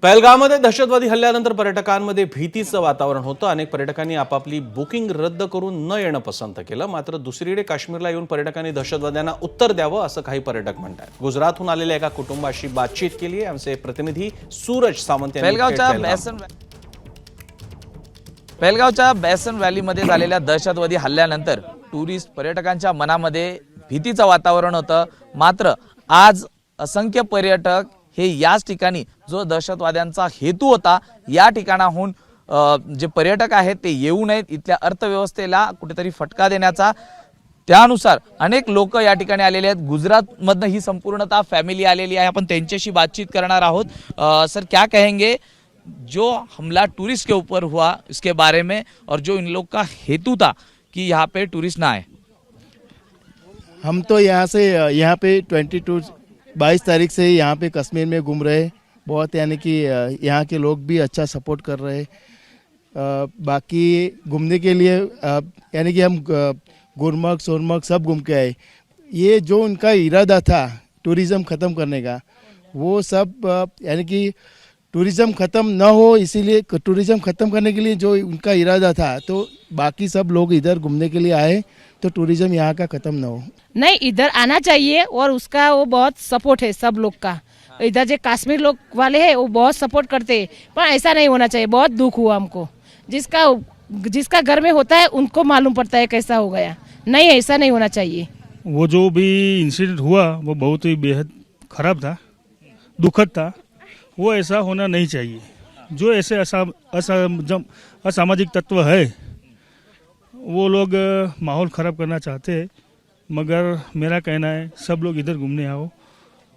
पहलगाममध्ये दहशतवादी हल्ल्यानंतर पर्यटकांमध्ये भीतीचं वातावरण होतं। अनेक पर्यटकांनी आपापली बुकिंग रद्द करून न येणं पसंत केलं। मात्र दुसरीकडे काश्मीरला येऊन पर्यटकांनी दहशतवाद्यांना उत्तर द्यावं असं काही पर्यटक म्हणतात। गुजरातहून आलेल्या एका कुटुंबाशी बातचीत केली आहे आमचे प्रतिनिधी सूरज सावंत यांनी। पहलगावच्या बेसन व्हॅलीमध्ये झालेल्या दहशतवादी हल्ल्यानंतर टुरिस्ट पर्यटकांच्या मनामध्ये भीतीचं वातावरण होतं। मात्र आज असंख्य पर्यटक हे याच ठिकाणी जो दहशतवाद्यांचा हेतू होता या ठिकाणाहून जे पर्यटक आहेत ते येऊ नयेत, इथल्या अर्थव्यवस्थेला कुठेतरी फटका देण्याचा, त्यानुसार अनेक लोक या ठिकाणी आलेले आहेत। गुजरातमधनं ही संपूर्णतः फॅमिली आलेली आहे। आपण त्यांच्याशी बातचीत करणार आहोत। सर, क्या कहेंगे जो हमला टूरिस्ट के ऊपर हुआ इसके बारे में, और जो इन लोग का हेतु था कि यहाँ पे टूरिस्ट ना आए? हम तो यहाँ पे 22 तारीख से यहाँ पे कश्मीर में घूम रहे, बहुत यानी कि यहाँ के लोग भी अच्छा सपोर्ट कर रहे। बाकी घूमने के लिए यानी कि हम गुलमर्ग सोनमर्ग सब घूम के आए। ये जो उनका इरादा था टूरिज़्म ख़त्म करने का, वो सब यानी कि टूरिज़्म ख़त्म ना हो, इसीलिए टूरिज़्म ख़त्म करने के लिए जो उनका इरादा था, तो बाकी सब लोग इधर घूमने के लिए आए तो टूरिज़्म यहाँ का ख़त्म ना हो। नहीं, इधर आना चाहिए और उसका वो बहुत सपोर्ट है सब लोग का। इधर जो कश्मीर लोग वाले हैं वो बहुत सपोर्ट करते हैं, पर ऐसा नहीं होना चाहिए। बहुत दुख हुआ हमको। जिसका घर में होता है उनको मालूम पड़ता है कैसा हो गया। नहीं, ऐसा नहीं होना चाहिए। वो जो भी इंसिडेंट हुआ वो बहुत ही बेहद खराब था, दुखद था। वो ऐसा होना नहीं चाहिए। जो ऐसे असामाजिक तत्व है वो लोग माहौल ख़राब करना चाहते हैं, मगर मेरा कहना है सब लोग इधर घूमने आओ।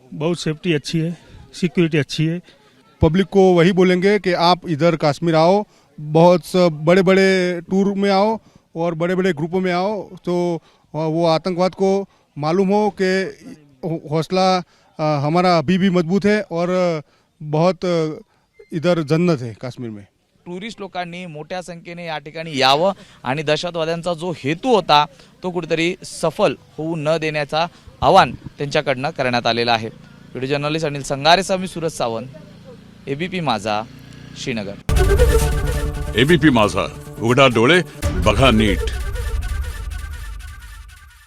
बहुत सेफ्टी अच्छी है, सिक्योरिटी अच्छी है। पब्लिक को वही बोलेंगे कि आप इधर कश्मीर आओ, बहुत बड़े बड़े टूर में आओ और बड़े बड़े ग्रुपों में आओ, तो वो आतंकवाद को मालूम हो कि हौसला हमारा अभी भी मजबूत है और बहुत इधर जन्नत है कश्मीर में। टुरिस्ट लोकांनी मोठ्या संख्येने या ठिकाणी यावं आणि दहशतवाद्यांचा जो हेतू होता तो कुठेतरी सफल होऊ न देण्याचा आवाहन त्यांच्याकडनं करण्यात आलेलं आहे। व्हिडिओ जर्नलिस्ट अनिल संगारेसह मी सूरज सावंत, एबीपी माझा, श्रीनगर। एबीपी माझा, उघडा डोळे बघा नीट।